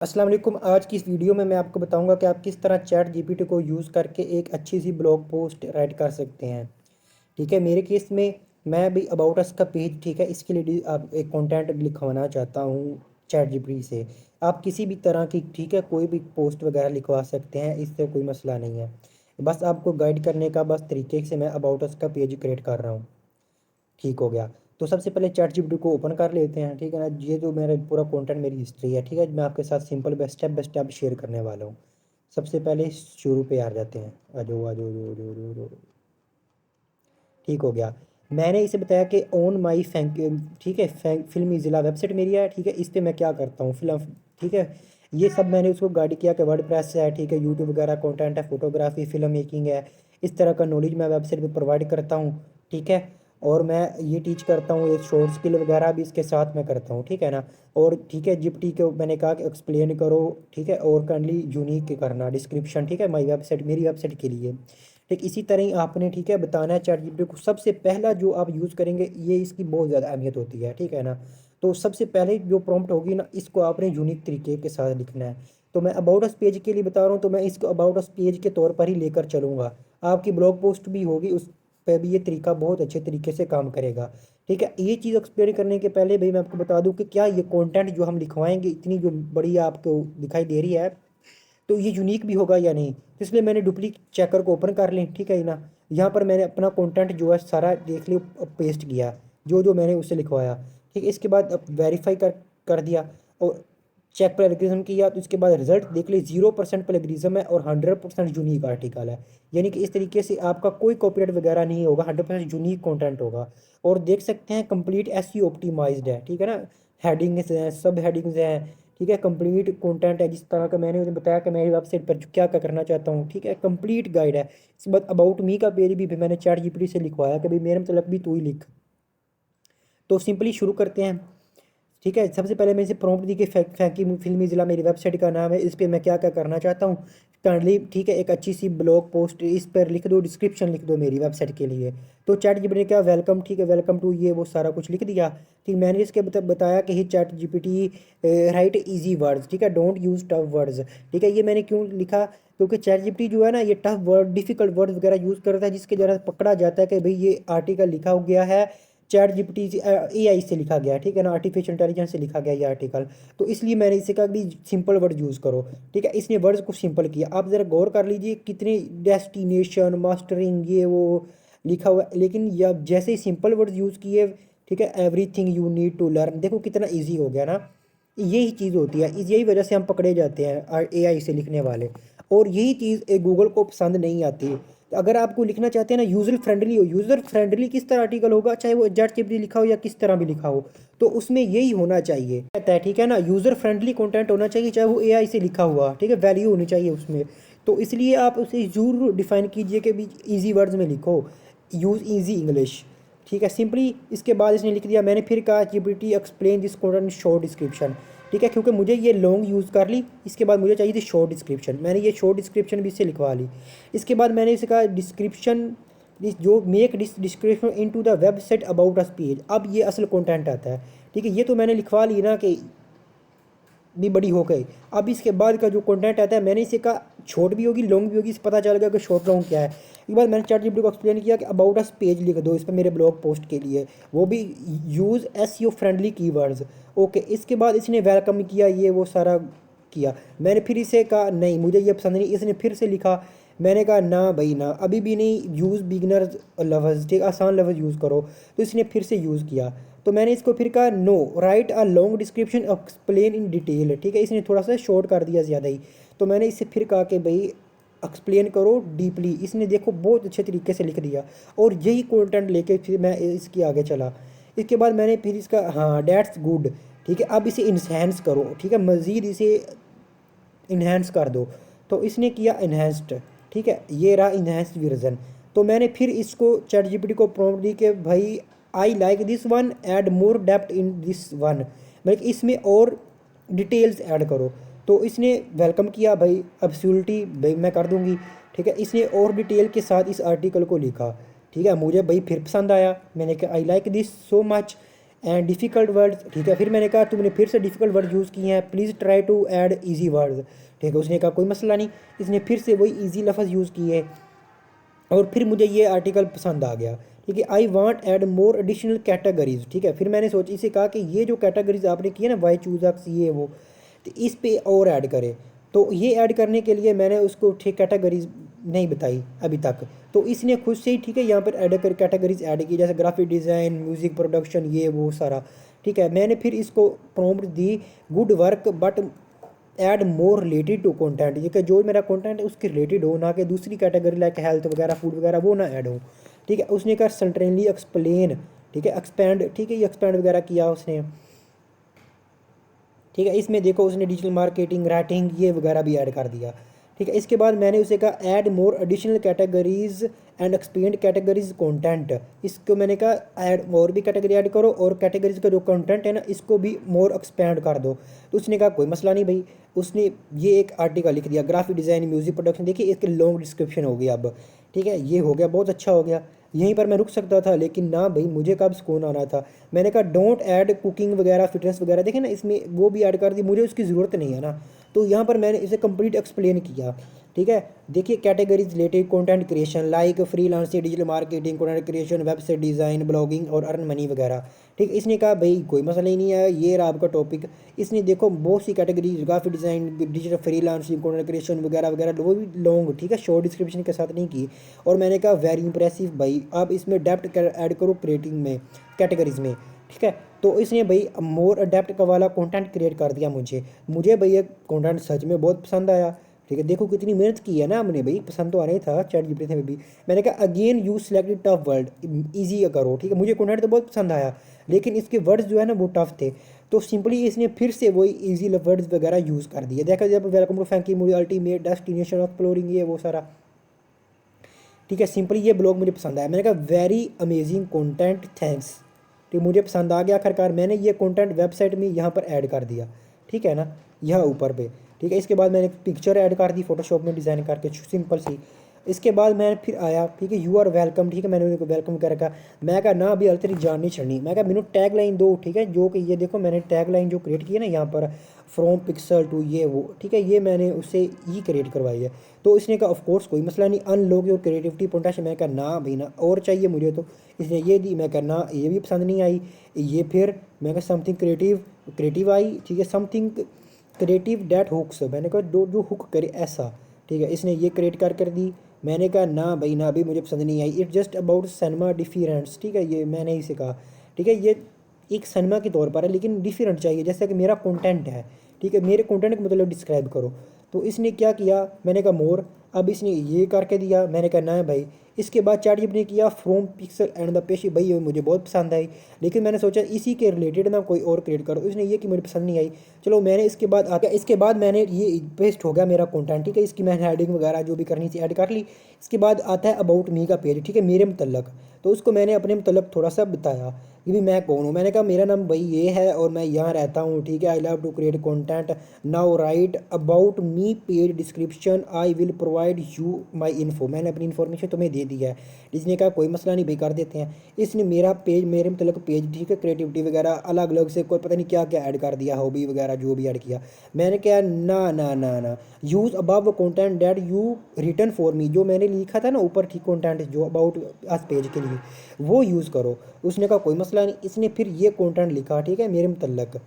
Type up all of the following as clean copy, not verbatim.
अस्सलाम वालेकुम। आज की इस वीडियो में मैं आपको बताऊंगा कि आप किस तरह चैट जीपीटी को यूज़ करके एक अच्छी सी ब्लॉग पोस्ट राइट कर सकते हैं। ठीक है, मेरे केस में मैं भी अबाउट अस का पेज, ठीक है, इसके लिए आप एक कंटेंट लिखवाना चाहता हूँ चैट जीपीटी से। आप किसी भी तरह की, ठीक है, कोई भी पोस्ट वगैरह लिखवा सकते हैं, इससे कोई मसला नहीं है। बस आपको गाइड करने का बस तरीके से मैं अबाउट अस का पेज क्रिएट कर रहा हूँ। ठीक हो गया। तो सबसे पहले चैट जीपीटी को ओपन कर लेते हैं। ठीक है ना, ये जो मेरा पूरा कंटेंट, मेरी हिस्ट्री है, ठीक है, मैं आपके साथ simple step by step share करने वाला हूँ। सबसे पहले शुरू पे आ जाते हैं। आ जाओ आ जाओ आ जाओ आ जाओ आ जाओ आ जाओ। ठीक हो गया। मैंने इसे बताया कि ऑन माई फैंक, ठीक है, फिल्मी ज़िला वेबसाइट मेरी है। ठीक है, इस पर मैं क्या करता हूँ फिल्म, ठीक है, ये सब मैंने उसको गाइड किया कि वर्ड प्रेस है, ठीक है, यूट्यूब वगैरह कंटेंट है, फोटोग्राफी, फिल्म मेकिंग है। इस तरह का नॉलेज मैं वेबसाइट पे प्रोवाइड करता हूँ। ठीक है, और मैं ये टीच करता हूँ, ये शॉर्ट स्किल वगैरह भी इसके साथ मैं करता हूँ। ठीक है ना। और ठीक है, जिप्टी को मैंने कहा कि एक्सप्लेन करो, ठीक है, और काइंडली यूनिक करना डिस्क्रिप्शन, ठीक है, माई वेबसाइट, मेरी वेबसाइट के लिए। ठीक इसी तरह ही आपने, ठीक है, बताना है चैट जीपीटी को। सबसे पहला जो आप यूज़ करेंगे, ये इसकी बहुत ज़्यादा अहमियत होती है। ठीक है ना। तो सबसे पहले जो प्रॉम्प्ट होगी ना, इसको आपने यूनिक तरीके के साथ लिखना है। तो मैं अबाउट अस पेज के लिए बता रहा हूँ, तो मैं इसको अबाउट अस पेज के तौर पर ही लेकर चलूँगा। आपकी ब्लॉग पोस्ट भी होगी, उस पर भी ये तरीका बहुत अच्छे तरीके से काम करेगा। ठीक है, ये चीज़ एक्सप्लेन करने के पहले भाई मैं आपको बता दूं कि क्या ये कंटेंट जो हम लिखवाएंगे, इतनी जो बड़ी आपको दिखाई दे रही है, तो ये यूनिक भी होगा या नहीं। तो इसलिए मैंने डुप्लीकेट चेकर को ओपन कर लें। ठीक है ना। यहाँ पर मैंने अपना कंटेंट जो है सारा देख लिया, पेस्ट किया जो जो मैंने उससे लिखवाया। ठीक है, इसके बाद अब वेरीफाई कर दिया और चेक प्लेगरिज्म किया। तो इसके बाद रिजल्ट देख ले, 0% प्लेगरिज्म है और 100% यूनिक आर्टिकल है। यानी कि इस तरीके से आपका कोई कॉपीराइट वगैरह नहीं होगा, 100% यूनिक कंटेंट होगा। और देख सकते हैं कंप्लीट एसईओ ऑप्टिमाइज्ड है। ठीक है ना। हेडिंग्स हैं, सब हेडिंग्स हैं, ठीक है, कंप्लीट कंटेंट है, जिस तरह का मैंने उन्हें बताया कि मेरी वेबसाइट पर क्या क्या करना चाहता हूँ। ठीक है, कंप्लीट गाइड है। इसके बाद अबाउट मी का पेज भी मैंने चैट जीपीटी से लिखवाया कि भाई मेरे मतलब भी तू ही लिख। तो सिंपली शुरू करते हैं। ठीक है, सबसे पहले मैं इसे प्रॉम्प्ट दी कि फैंकी फिल्मी ज़िला मेरी वेबसाइट का नाम है, इस पर मैं क्या क्या करना चाहता हूँ काइंडली, ठीक है, एक अच्छी सी ब्लॉग पोस्ट इस पर लिख दो, डिस्क्रिप्शन लिख दो मेरी वेबसाइट के लिए। तो चैट जीपीटी ने क्या, वेलकम, ठीक है, वेलकम टू, ये वो सारा कुछ लिख दिया। ठीक, मैंने इसके बताया कि ही ChatGPT write easy words, ठीक है, डोंट यूज़ टफ वर्ड्स। ठीक है, ये मैंने क्यों लिखा, क्योंकि चैट जीपीटी जो है ना, ये टफ वर्ड, डिफिकल्ट वर्ड वगैरह यूज़ करता है, जिसके जरा पकड़ा जाता है कि भाई ये आर्टिकल लिखा हो गया है चैट जीपीटी एआई से लिखा गया है। ठीक है ना, आर्टिफिशियल इंटेलिजेंस से लिखा गया ये आर्टिकल। तो इसलिए मैंने इसे कहा कि सिंपल वर्ड यूज़ करो। ठीक है, इसने वर्ड्स को सिंपल किया। आप ज़रा गौर कर लीजिए कितने डेस्टिनेशन, मास्टरिंग, ये वो लिखा हुआ है, लेकिन या जैसे ही सिंपल वर्ड यूज़ किए, ठीक है, everything you need to learn, देखो कितना ईजी हो गया ना। यही चीज़ होती है, यही वजह से हम पकड़े जाते हैं एआई से लिखने वाले। और यही चीज़ गूगल को पसंद नहीं आती। तो अगर आपको लिखना चाहते हैं ना यूज़र फ्रेंडली हो, यूज़र फ्रेंडली किस तरह आर्टिकल होगा, चाहे वो चैट जीपीटी लिखा हो या किस तरह भी लिखा हो, तो उसमें यही होना चाहिए कहता है। ठीक है ना, यूज़र फ्रेंडली कंटेंट होना चाहिए, चाहे वो एआई से लिखा हुआ, ठीक है, वैल्यू होनी चाहिए उसमें। तो इसलिए आप उसे ज़रूर डिफाइन कीजिए कि भी ईजी वर्ड्स में लिखो, यूज़ ईजी इंग्लिश। ठीक है, सिंपली इसके बाद इसने लिख दिया। मैंने फिर कहा GPT explain this content short description. ठीक है, क्योंकि मुझे ये लॉन्ग यूज़ कर ली, इसके बाद मुझे चाहिए थी शॉर्ट डिस्क्रिप्शन, मैंने ये शॉर्ट डिस्क्रिप्शन भी इससे लिखवा ली। इसके बाद मैंने इसे कहा डिस्क्रिप्शन, जो make description into the website about us page. अब ये असल कंटेंट आता है। ठीक है, ये तो मैंने लिखवा ली ना कि भी बड़ी हो गई। अब इसके बाद का जो कंटेंट आता है, मैंने इसे कहा शॉर्ट भी होगी, लॉन्ग भी होगी, इसे पता चल गया कि शॉर्ट लॉन्ग क्या है। इसके बाद मैंने चैट जीपीटी को एक्सप्लेन किया कि अबाउट अस पेज लिख दो इस पर मेरे ब्लॉग पोस्ट के लिए, वो भी use SEO friendly keywords. Okay, इसके बाद इसने वेलकम किया, ये वो सारा किया। मैंने फिर इसे कहा नहीं मुझे ये पसंद नहीं, इसने फिर से लिखा। मैंने कहा ना भाई ना, अभी भी नहीं, यूज़ बिगनर्स लफ्ज़, ठीक, आसान लफ्ज़ यूज़ करो। तो इसने फिर से यूज़ किया। तो मैंने इसको फिर कहा no, right a long description explain in detail. ठीक है, इसने थोड़ा सा शॉर्ट कर दिया ज़्यादा ही। तो मैंने इससे फिर कहा कि भाई एक्सप्लेन करो डीपली। इसने देखो बहुत अच्छे तरीके से लिख दिया, और यही कंटेंट लेके फिर मैं इसके आगे चला। इसके बाद मैंने फिर इसका, हाँ डैट्स गुड, ठीक है, अब इसे इन्हेंस करो, ठीक है, मज़ीद इसे इन्हेंस कर दो। तो इसने किया इन्हेंस्ड। ठीक है, ये रहा इन्हेंस्ड वर्जन। तो मैंने फिर इसको चैट जीपीटी को प्रॉम्प्ट दी कि भाई I like this one, add more depth in this one, मतलब इसमें और डिटेल्स ऐड करो। तो इसने वेलकम किया भाई, एब्सोल्युटली भाई मैं कर दूंगी। ठीक है, इसने और डिटेल के साथ इस आर्टिकल को लिखा। ठीक है, मुझे भाई फिर पसंद आया, मैंने कहा I like this so much. And difficult words, ठीक है। फिर मैंने कहा तुमने फिर से डिफ़िकल्ट वर्ड यूज़ किए हैं, please try to add easy words, ठीक है। उसने कहा कोई मसला नहीं, इसने फिर से वही ईजी लफ्ज़ यूज़ किए और फिर मुझे ये आर्टिकल पसंद आ गया, ठीक है। I want add more additional categories, ठीक है। फिर मैंने सोच इसे कहा कि ये जो कैटेगरीज आपने की है ना, वाई चूज अक्स ये वो, तो इस पे और ऐड करें। तो ये ऐड करने के लिए मैंने उसको ठीक कैटेगरीज नहीं बताई अभी तक, तो इसने खुद से ही, ठीक है, यहाँ पर ऐड कर कैटेगरीज ऐड की, जैसे ग्राफिक डिज़ाइन, म्यूज़िक प्रोडक्शन, ये वो सारा, ठीक है। मैंने फिर इसको प्रॉम्प्ट दी good work but add more related to content, ये कि जो मेरा कंटेंट है उसके रिलेटेड हो, ना कि दूसरी कैटेगरी लाइक हेल्थ वगैरह, फूड वगैरह, वो ना ऐड हो, ठीक है। उसने कहा सर्टेनली एक्सप्लेन, ठीक है, एक्सपैंड, ठीक है, ये एक्सपैंड वगैरह किया उसने, ठीक है। इसमें देखो उसने डिजिटल मार्केटिंग, राइटिंग, ये वगैरह भी ऐड कर दिया, ठीक है। इसके बाद मैंने उसे कहा add more additional categories and expand categories content, इसको मैंने कहा ऐड और भी कैटेगरी ऐड करो और कैटेगरीज का जो कंटेंट है ना इसको भी मोर एक्सपेंड कर दो। तो उसने कहा कोई मसला नहीं भाई, उसने ये एक आर्टिकल लिख दिया, ग्राफिक डिज़ाइन, म्यूज़िक प्रोडक्शन, देखिए इसके लॉन्ग डिस्क्रिप्शन हो गया अब, ठीक है। ये हो गया, बहुत अच्छा हो गया। यहीं पर मैं रुक सकता था, लेकिन ना भाई, मुझे कब सुकून आना था। मैंने कहा डोंट ऐड कुकिंग वगैरह, फिटनेस वगैरह, देखें ना इसमें वो भी ऐड कर दी, मुझे उसकी ज़रूरत नहीं है ना। तो यहाँ पर मैंने इसे कंप्लीट एक्सप्लेन किया, ठीक है। देखिए categories related content creation like freelancing, digital marketing, content creation, website design, blogging और अर्न मनी वगैरह, ठीक। इसने कहा भाई कोई मसला ही नहीं है, ये रहा आपका टॉपिक। इसने देखो बहुत सी category, graphic design, digital freelancing, content creation वगैरह वगैरह, वो भी लॉन्ग, ठीक है, शॉर्ट डिस्क्रिप्शन के साथ नहीं की। और मैंने कहा वेरी इंप्रेसिव भाई, आप इसमें डेप्थ ऐड करो क्रिएटिंग में, कैटेगरीज में, ठीक है। तो इसने भाई मोर अडेप्ट का वाला कंटेंट क्रिएट कर दिया मुझे भाई ये कंटेंट सच में बहुत पसंद आया, ठीक है। देखो कितनी मेहनत की है ना हमने भाई, पसंद तो आ रही था चैट जीपीटी में भी। मैंने कहा again you selected tough word, easy करो, ठीक है। मुझे कंटेंट तो बहुत पसंद आया, लेकिन इसके वर्ड्स जो है ना वो टफ थे, तो सिंपली इसने फिर से वही ईजी वर्ड्स वगैरह यूज़ कर दिए। देखा जब वेलकम टू फैंकी मुझे अल्टीमेट डेस्टिनेशन ऑफ एक्सप्लोरिंग, ये वो सारा, ठीक है। सिंपली ये ब्लॉग मुझे पसंद आया, मैंने कहा वेरी अमेजिंग कंटेंट, थैंक्स, ठीक, मुझे पसंद आ गया। आखिरकार मैंने ये कंटेंट वेबसाइट में यहाँ पर ऐड कर दिया, ठीक है ना, यहाँ ऊपर पे, ठीक है। इसके बाद मैंने पिक्चर ऐड कर दी फोटोशॉप में डिज़ाइन करके, सिंपल सी। इसके बाद मैं फिर आया, ठीक है, यू आर वेलकम, ठीक है, मैंने उनको वेलकम कर रखा। मैं कहा ना अभी हल तेरी जान नहीं छड़नी, मैं कहा मैंने टैग लाइन दो, ठीक है, जो कि ये देखो मैंने टैग लाइन जो क्रिएट की है ना यहाँ पर, फ्रॉम पिक्सल टू ये वो, ठीक है, ये मैंने उससे ही क्रिएट करवाई है। तो इसने कहा ऑफ कोर्स कोई मसला नहीं, अनलॉक योर क्रिएटिविटी पोटेंशियल। मैं कहा ना भाई ना, और चाहिए मुझे, तो इसने ये दी। मैं कहा ना ये भी पसंद नहीं आई, ये फिर मैं कहा समथिंग क्रिएटिव आई, ठीक है, समथिंग क्रिएटिव डैट हुक्स, मैंने कहा जो हुक करे ऐसा, ठीक है। इसने ये क्रिएट कर दी। मैंने कहा ना भाई ना, अभी मुझे पसंद नहीं आई, it's just about cinema difference, ठीक है, ये मैंने इसे कहा, ठीक है, ये एक सिनेमा के तौर पर है, लेकिन डिफरेंट चाहिए, जैसा कि मेरा कंटेंट है, ठीक है, मेरे कंटेंट का मतलब डिस्क्राइब करो। तो इसने क्या किया, मैंने कहा मोर, अब इसने ये करके दिया। मैंने कहा ना भाई। इसके बाद चैट जीपीटी ने किया फ्रॉम पिक्सल एंड द पेशी, भाई ये मुझे बहुत पसंद आई, लेकिन मैंने सोचा इसी के रिलेटेड ना कोई और क्रिएट करो। इसने ये कि मुझे पसंद नहीं आई, चलो मैंने इसके बाद आ गया, इसके बाद मैंने ये पेस्ट हो गया मेरा कंटेंट, ठीक है। इसकी मैंने हेडिंग वगैरह जो भी करनी थी ऐड कर ली। इसके बाद आता है अबाउट मी का पेज, ठीक है, मेरे मतलब, तो उसको मैंने अपने मतलब थोड़ा सा बताया कि भी मैं कौन हूँ। मैंने कहा मेरा नाम भाई ये है और मैं यहाँ रहता हूँ, ठीक है, I love to create content, now write about me page description, I will provide you my info, मैंने अपनी इन्फॉर्मेशन तुम्हें दे दी है। इसने कहा कोई मसला नहीं भाई, कर देते हैं। इसने मेरा पेज, मेरे मतलब पेज, ठीक है, क्रिएटिविटी वगैरह अलग अलग से कोई पता नहीं क्या क्या ऐड कर दिया, हॉबी वगैरह जो भी ऐड किया। मैंने कहा ना ना ना ना, use above content that you return for me, जो मैंने लिखा था ना ऊपर, ठीक, कंटेंट जो अबाउट अस पेज के लिए, वो यूज़ करो। उसने कहा कोई मसला नहीं। इसने फिर ये कंटेंट लिखा, ठीक है, मेरे मतलब,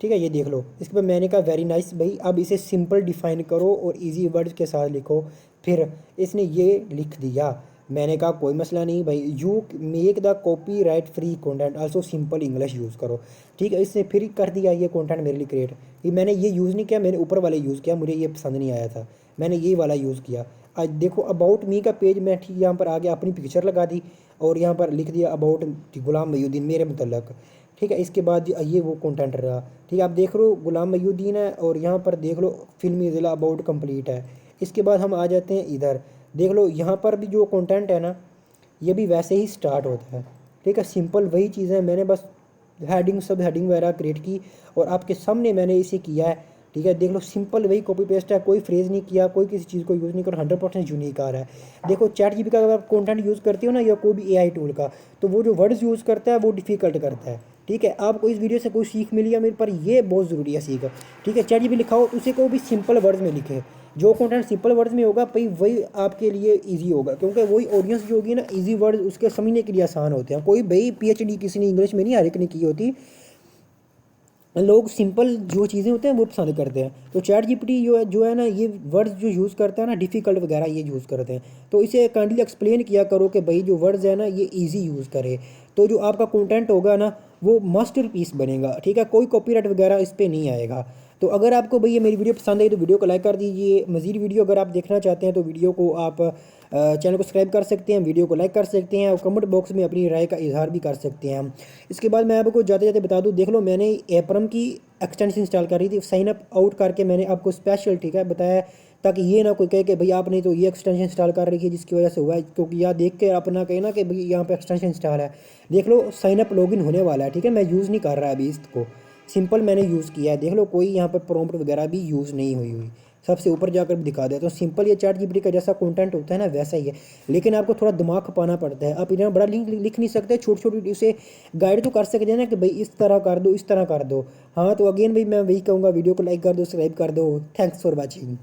ठीक है, ये देख लो। इसके बाद मैंने कहा वेरी नाइस भाई, अब इसे सिंपल डिफाइन करो और इजी वर्ड्स के साथ लिखो। फिर इसने ये लिख दिया। मैंने कहा कोई मसला नहीं भाई, you make the copy right free content also simple English use करो, ठीक है। इसने फिर कर दिया ये कंटेंट मेरे लिए क्रिएट। ये मैंने ये यूज़ नहीं किया, मैंने ऊपर वाले यूज़ किया, मुझे ये पसंद नहीं आया था, मैंने ये वाला यूज़ किया। आज देखो अबाउट मी का पेज मैं ठीक यहाँ पर आ गया, अपनी पिक्चर लगा दी और यहाँ पर लिख दिया अबाउट गुलाम मयूद्दीन मेरे मतलब, ठीक है। इसके बाद ये वो कंटेंट रहा, ठीक है, आप देख लो गुलाम मयूद्दीन है और यहाँ पर देख लो फिल्मी ज़िला अबाउट कंप्लीट है। इसके बाद हम आ जाते हैं इधर, देख लो यहाँ पर भी जो कंटेंट है ना ये भी वैसे ही स्टार्ट होता है, ठीक है, सिंपल वही चीज़ें मैंने बस हेडिंग सब हेडिंग वगैरह क्रिएट की और आपके सामने मैंने इसे किया है, ठीक है। देख लो सिंपल वही कॉपी पेस्ट है, कोई फ्रेज नहीं किया, कोई किसी चीज़ को यूज़ नहीं कर, 100% यूनिक आ रहा है। देखो चैट जीपीटी का अगर आप कंटेंट यूज़ करते हो ना या कोई भी एआई टूल का, तो वो जो वर्ड्स यूज़ करता है वो डिफ़िकल्ट करता है, ठीक है, आपको इस वीडियो से कोई सीख मिली है मेरे पर, ये बहुत ज़रूरी है सीख। ठीक है, चैट जीपीटी लिखा हो उसे को भी सिंपल वर्ड्स में लिखे, जो कंटेंट सिंपल वर्ड्स में होगा भाई वही आपके लिए इजी होगा, क्योंकि वही ऑडियंस जो होगी ना, इजी वर्ड उसके समझने के लिए आसान होते हैं। कोई भाई पीएचडी किसी ने इंग्लिश में नहीं हर एक ने की होती, लोग सिंपल जो चीज़ें होते हैं वो पसंद करते हैं। तो चैट जीपीटी जो है ना, ये वर्ड्स जो यूज़ करता है ना, डिफ़िकल्ट वगैरह ये यूज़ करते हैं, तो इसे काइंडली एक्सप्लेन किया करो कि भाई जो वर्ड्स है ना ये इजी यूज़ करे, तो जो आपका कंटेंट होगा ना वो मास्टरपीस बनेगा। ठीक है, कोई कॉपीराइट वगैरह इस पर नहीं आएगा। तो अगर आपको भैया मेरी वीडियो पसंद आई तो वीडियो को लाइक कर दीजिए। मज़ीद वीडियो अगर आप देखना चाहते हैं तो वीडियो को आप चैनल को सब्सक्राइब कर सकते हैं, वीडियो को लाइक कर सकते हैं और कमेंट बॉक्स में अपनी राय का इजहार भी कर सकते हैं। इसके बाद मैं आपको जाते जाते बता दूं, देख लो मैंने एपरम की एक्सटेंशन इंस्टॉल करी थी, साइन अप आउट करके मैंने आपको स्पेशल, ठीक है, बताया, ताकि ये ना कोई कहे कि भाई आपने तो ये एक्सटेंशन इंस्टॉल कर रखी है जिसकी वजह से हुआ है, क्योंकि यहाँ देख के अपना कहे ना कि भाई यहाँ पे एक्सटेंशन इंस्टॉल है। देख लो साइन अप लॉगिन होने वाला है। ठीक है, मैं यूज़ नहीं कर रहा अभी इसको, सिंपल मैंने यूज़ किया है। देख लो कोई यहाँ पर प्रॉम्प्ट वगैरह भी यूज़ नहीं हुई। सबसे ऊपर जाकर भी दिखा देता हूँ, सिंपल ये चैट जीपीटी का जैसा कंटेंट होता है ना वैसा ही है, लेकिन आपको थोड़ा दिमाग खपाना पड़ता है। आप इतना बड़ा लिंक लिख नहीं सकते, छोटी छोटी उसे गाइड तो कर सकते हैं ना कि भाई इस तरह कर दो, इस तरह कर दो। हाँ, तो अगेन भाई मैं वही कहूँगा, वीडियो को लाइक कर दो, सब्सक्राइब कर दो। Thanks for watching.